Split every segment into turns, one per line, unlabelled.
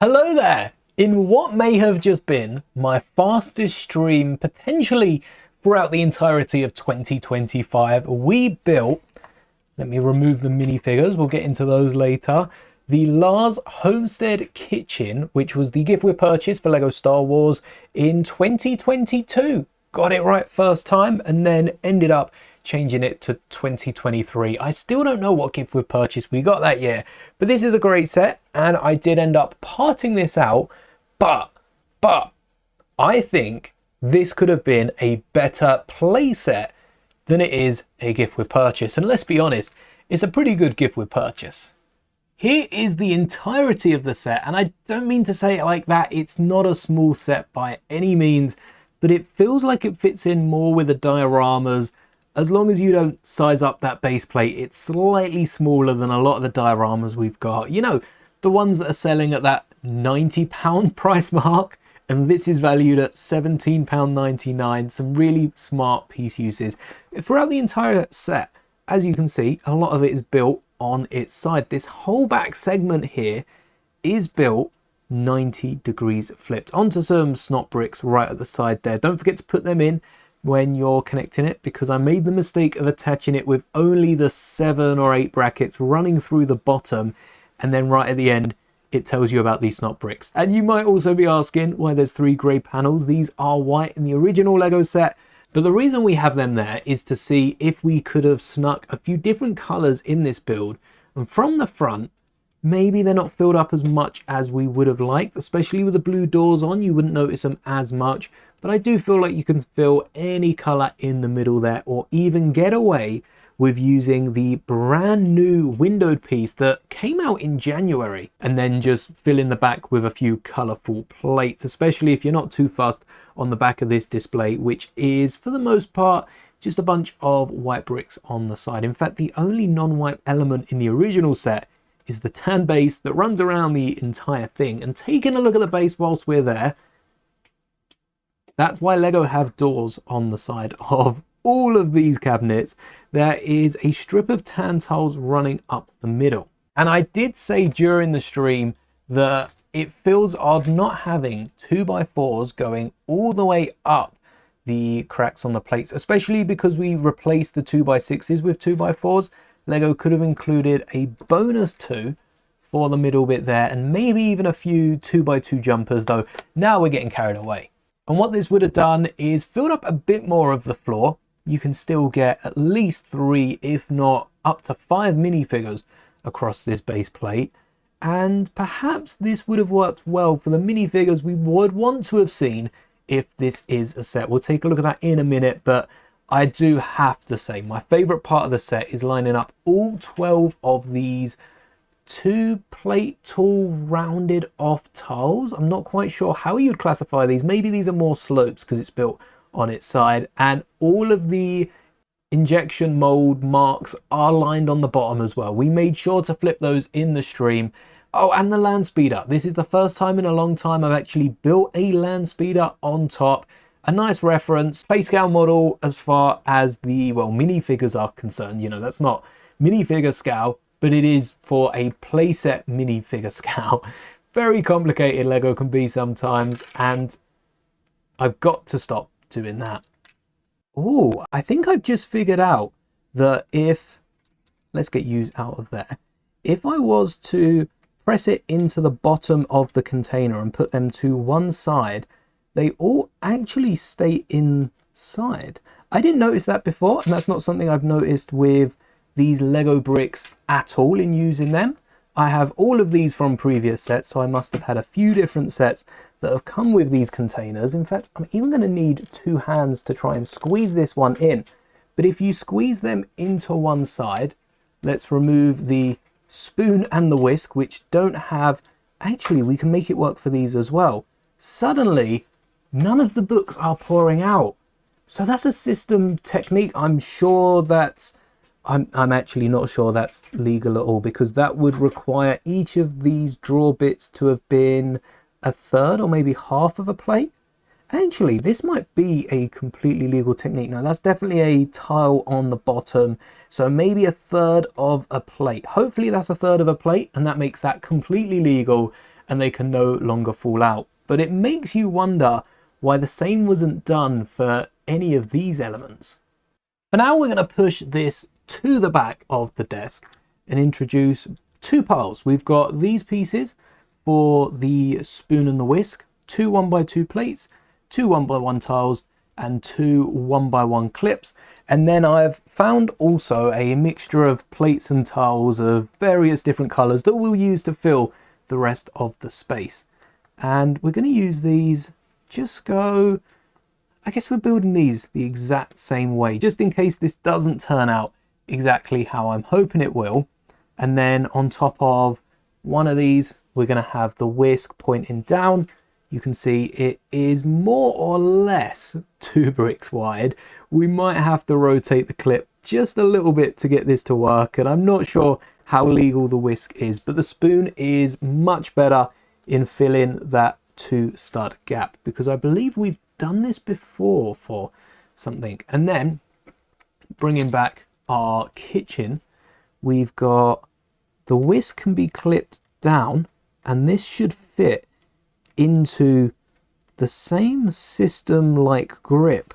Hello there! In what may have just been my fastest stream potentially throughout the entirety of 2025, we built, let me remove the minifigures, we'll get into those later, the Lars Homestead kitchen, which was the gift we purchased for LEGO Star Wars in 2022. Got it right first time and then ended up changing it to 2023. I still don't know what gift we purchased we got that year, but this is a great set and I did end up parting this out, but I think this could have been a better play set than it is a gift with purchase. And let's be honest, it's a pretty good gift with purchase. Here is the entirety of the set, and I don't mean to say it like that. It's not a small set by any means, but it feels like it fits in more with the dioramas. As long as you don't size up that base plate, it's slightly smaller than a lot of the dioramas we've got. You know, the ones that are selling at that £90 price mark, and this is valued at £17.99. Some really smart piece uses. Throughout the entire set, as you can see, a lot of it is built on its side. This whole back segment here is built 90 degrees flipped onto some snot bricks right at the side there. Don't forget to put them in when you're connecting it, because I made the mistake of attaching it with only the 7 or 8 brackets running through the bottom, and then right at the end it tells you about these snot bricks. And you might also be asking why there's 3 grey panels. These are white in the original Lego set, but the reason we have them there is to see if we could have snuck a few different colours in this build. And from the front, maybe they're not filled up as much as we would have liked, especially with the blue doors on. You wouldn't notice them as much, but I do feel like you can fill any colour in the middle there, or even get away with using the brand new windowed piece that came out in January, and then just fill in the back with a few colourful plates, especially if you're not too fussed on the back of this display, which is for the most part just a bunch of white bricks on the side. In fact, the only non-white element in the original set is the tan base that runs around the entire thing. And taking a look at the base whilst we're there, that's why LEGO have doors on the side of all of these cabinets. There is a strip of tan tiles running up the middle. And I did say during the stream that it feels odd not having 2x4s going all the way up the cracks on the plates, especially because we replaced the 2x6s with 2x4s. LEGO could have included a bonus 2 for the middle bit there, and maybe even a few 2x2 jumpers, though now we're getting carried away. And what this would have done is filled up a bit more of the floor. You can still get at least 3, if not up to 5 minifigures across this base plate. And perhaps this would have worked well for the minifigures we would want to have seen if this is a set. We'll take a look at that in a minute, but I do have to say my favorite part of the set is lining up all 12 of these 2-plate tall rounded off tiles. I'm not quite sure how you'd classify these. Maybe these are more slopes because it's built on its side, and all of the injection mold marks are lined on the bottom as well. We made sure to flip those in the stream. Oh, and the land speeder. This is the first time in a long time I've actually built a land speeder on top. A nice reference, play scale model as far as the, well, minifigures are concerned. You know, that's not minifigure scale, but it is for a playset minifigure scale. Very complicated LEGO can be sometimes, and I've got to stop doing that. Oh, I think I've just figured out that if, let's get you out of there. If I was to press it into the bottom of the container and put them to one side, they all actually stay inside. I didn't notice that before, and that's not something I've noticed with these Lego bricks at all in using them. I have all of these from previous sets, so I must have had a few different sets that have come with these containers. In fact, I'm even going to need 2 hands to try and squeeze this one in. But if you squeeze them into one side, let's remove the spoon and the whisk, which don't have, actually we can make it work for these as well. Suddenly, none of the books are pouring out. So that's a system technique. I'm sure that's, I'm actually not sure that's legal at all, because that would require each of these drawer bits to have been a third or maybe half of a plate. Actually, this might be a completely legal technique. No, that's definitely a tile on the bottom. So maybe a third of a plate. Hopefully that's a third of a plate, and that makes that completely legal. and they can no longer fall out. But it makes you wonder why the same wasn't done for any of these elements. For now, we're going to push this to the back of the desk and introduce two piles. We've got these pieces for the spoon and the whisk, two 1x2 plates, two 1x1 tiles, and two 1x1 clips. And then I've found also a mixture of plates and tiles of various different colors that we'll use to fill the rest of the space. And we're going to use these, I guess we're building these the exact same way, just in case this doesn't turn out exactly how I'm hoping it will. And then on top of one of these, we're going to have the whisk pointing down. You can see it is more or less 2 bricks wide. We might have to rotate the clip just a little bit to get this to work, and I'm not sure how legal the whisk is, but the spoon is much better in filling that 2 stud gap, because I believe we've done this before for something. And then bringing back our kitchen, we've got the whisk can be clipped down, and this should fit into the same system like grip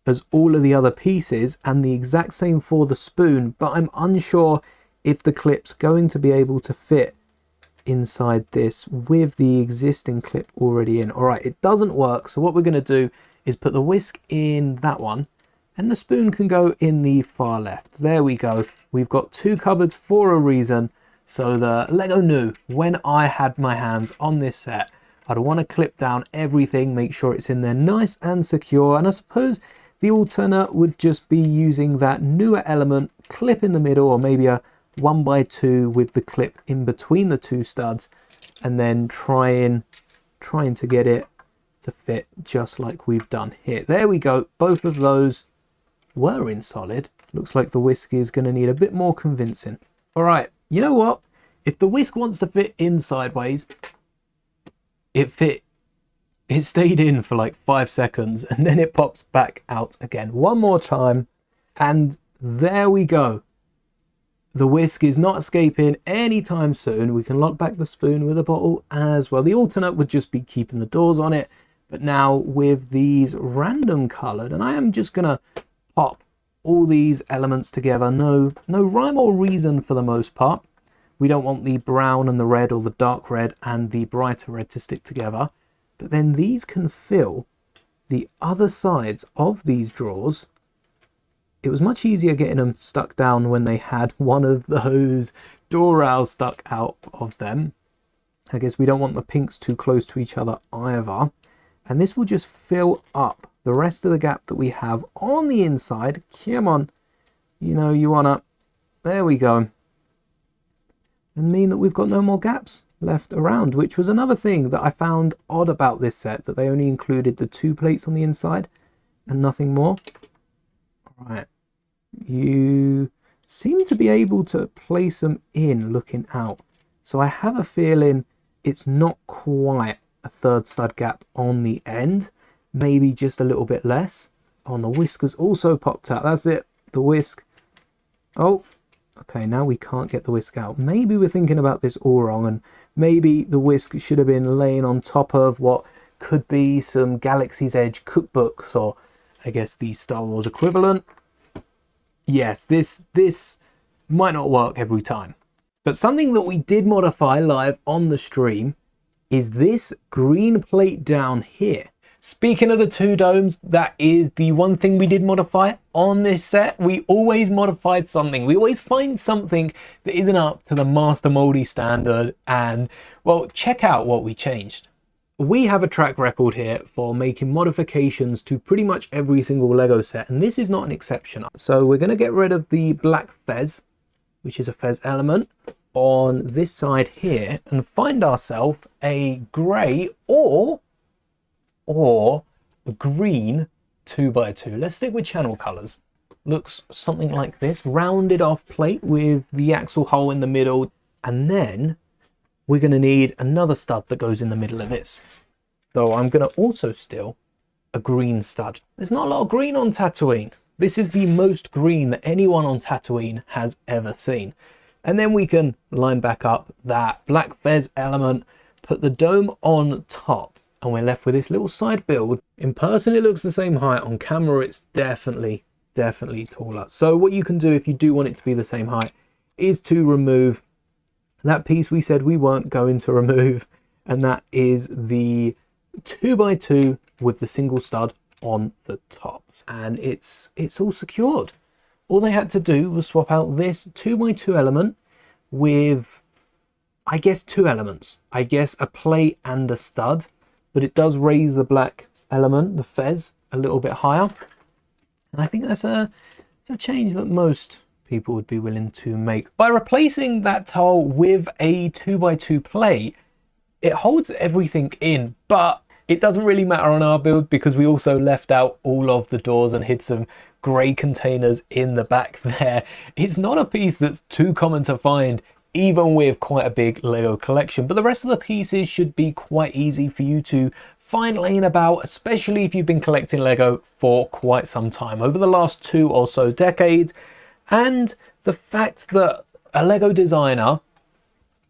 as all of the other pieces, and the exact same for the spoon, but I'm unsure if the clip's going to be able to fit inside this with the existing clip already in. All right, it doesn't work, so what we're going to do is put the whisk in that one, and the spoon can go in the far left. There we go. We've got 2 cupboards for a reason. So the Lego knew when I had my hands on this set, I'd want to clip down everything, make sure it's in there nice and secure. And I suppose the alternate would just be using that newer element, clip in the middle, or maybe a 1x2 with the clip in between the 2 studs, and then trying to get it to fit just like we've done here. There we go. Both of those were in solid. Looks like the whisk is going to need a bit more convincing. All right, you know what? If the whisk wants to fit in sideways, it stayed in for like 5 seconds, and then it pops back out again. One more time, and there we go. The whisk is not escaping anytime soon. We can lock back the spoon with a bottle as well. The alternate would just be keeping the doors on it, but now with these random colored, and I am just gonna pop all these elements together. No rhyme or reason for the most part. We don't want the brown and the red, or the dark red and the brighter red, to stick together. But then these can fill the other sides of these drawers. It was much easier getting them stuck down when they had one of those door rails stuck out of them. I guess we don't want the pinks too close to each other either. And this will just fill up the rest of the gap that we have on the inside. Come on, you know you wanna, there we go. And mean that we've got no more gaps left around, which was another thing that I found odd about this set, that they only included the 2 plates on the inside and nothing more. All right, you seem to be able to place them in looking out, so I have a feeling it's not quite a 3rd stud gap on the end, maybe just a little bit less. On the whisk has also popped out. That's it, the whisk. Oh, okay, now we can't get the whisk out. Maybe we're thinking about this all wrong, and maybe the whisk should have been laying on top of what could be some Galaxy's Edge cookbooks, or I guess the Star Wars equivalent. Yes, this might not work every time. But something that we did modify live on the stream is this green plate down here. Speaking of the 2 domes, that is the one thing we did modify on this set. We always modified something. We always find something that isn't up to the Master Mouldie standard, and well, check out what we changed. We have a track record here for making modifications to pretty much every single Lego set, and this is not an exception. So we're going to get rid of the black fez, which is a fez element, on this side here, and find ourselves a grey or a green 2x2. Let's stick with channel colors. Looks something like this, rounded off plate with the axle hole in the middle, and then we're going to need another stud that goes in the middle of this. Though I'm going to also steal a green stud. There's not a lot of green on Tatooine. This is the most green that anyone on Tatooine has ever seen. And then we can line back up that black fez element put the dome on top, and we're left with this little side build. In person, it looks the same height. On camera, it's definitely taller. So what you can do if you do want it to be the same height is to remove that piece we said we weren't going to remove, and that is the 2x2 with the single stud on the top, and it's all secured. All they had to do was swap out this 2x2 element with, I guess, two elements. I guess a plate and a stud, but it does raise the black element, the fez, a little bit higher. And I think that's a change that most people would be willing to make. By replacing that tile with a 2x2 plate, it holds everything in, but it doesn't really matter on our build because we also left out all of the doors and hid some grey containers in the back there. It's not a piece that's too common to find, even with quite a big Lego collection, but the rest of the pieces should be quite easy for you to find laying about, especially if you've been collecting Lego for quite some time, over the last 2 or so decades. And the fact that a Lego designer,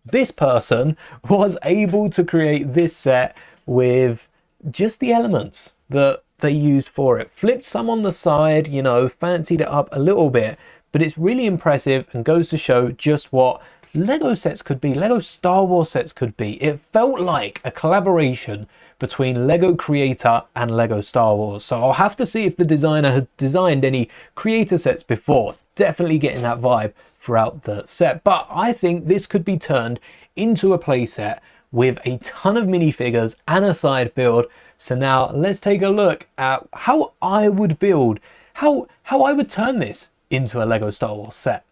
this person, was able to create this set with just the elements that they used for it. Flipped some on the side, you know, fancied it up a little bit, but it's really impressive and goes to show just what Lego sets could be, Lego Star Wars sets could be. It felt like a collaboration between Lego Creator and Lego Star Wars. So I'll have to see if the designer had designed any Creator sets before. Definitely getting that vibe throughout the set. But I think this could be turned into a playset with a ton of minifigures and a side build. So now let's take a look at how I would build, how I would turn this into a Lego Star Wars set.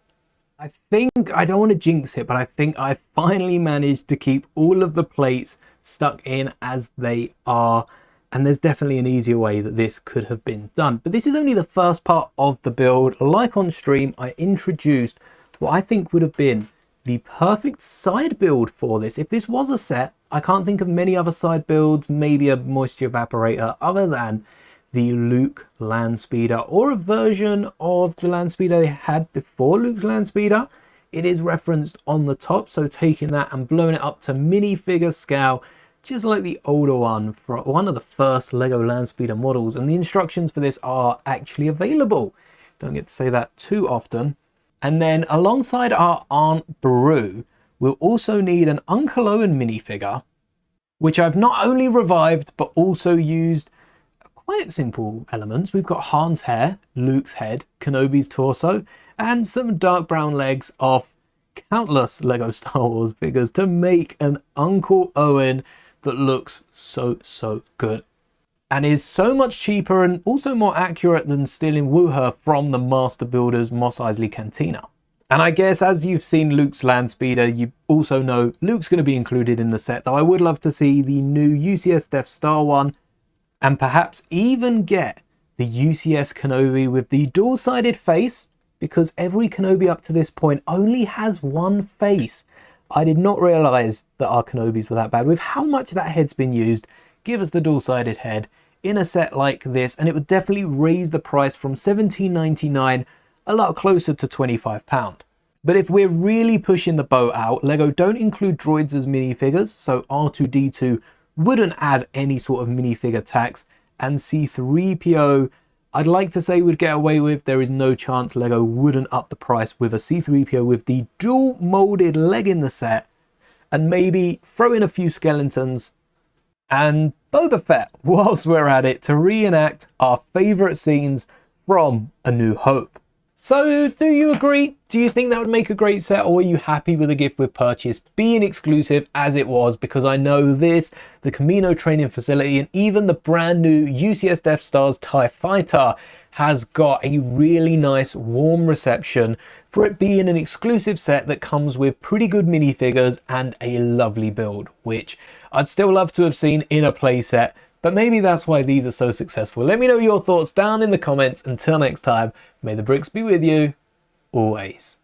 I think, I don't want to jinx it, but I think I finally managed to keep all of the plates stuck in as they are. And there's definitely an easier way that this could have been done. But this is only the first part of the build. Like on stream, I introduced what I think would have been the perfect side build for this. If this was a set, I can't think of many other side builds, maybe a moisture evaporator, other than the Luke land speeder, or a version of the land speeder they had before Luke's land speeder. It is referenced on the top, so taking that and blowing it up to minifigure scale, just like the older one, for one of the first Lego land speeder models. And the instructions for this are actually available. Don't get to say that too often. And then alongside our Aunt Beru, we'll also need an Uncle Owen minifigure, which I've not only revived, but also used quite simple elements. We've got Han's hair, Luke's head, Kenobi's torso, and some dark brown legs of countless Lego Star Wars figures to make an Uncle Owen that looks so good. And is so much cheaper and also more accurate than stealing Wooher from the Master Builder's Mos Eisley Cantina. And I guess as you've seen Luke's land speeder, you also know Luke's going to be included in the set, though I would love to see the new UCS Death Star one, and perhaps even get the UCS Kenobi with the dual-sided face, because every Kenobi up to this point only has one face. I did not realise that our Kenobis were that bad. With how much that head's been used, give us the dual-sided head in a set like this, and it would definitely raise the price from $17.99 a lot closer to £25. But if we're really pushing the boat out, Lego don't include droids as minifigures, so R2-D2 wouldn't add any sort of minifigure tax, and C3PO, I'd like to say would get away with. There is no chance Lego wouldn't up the price with a C3PO with the dual molded leg in the set, and maybe throw in a few skeletons and Boba Fett whilst we're at it to reenact our favourite scenes from A New Hope. So do you agree? Do you think that would make a great set, or are you happy with the gift with purchase being exclusive as it was? Because I know this, the Camino training facility, and even the brand new UCS Death Star's TIE Fighter has got a really nice warm reception for it being an exclusive set that comes with pretty good minifigures and a lovely build, which I'd still love to have seen in a playset, but maybe that's why these are so successful. Let me know your thoughts down in the comments. Until next time, may the bricks be with you always.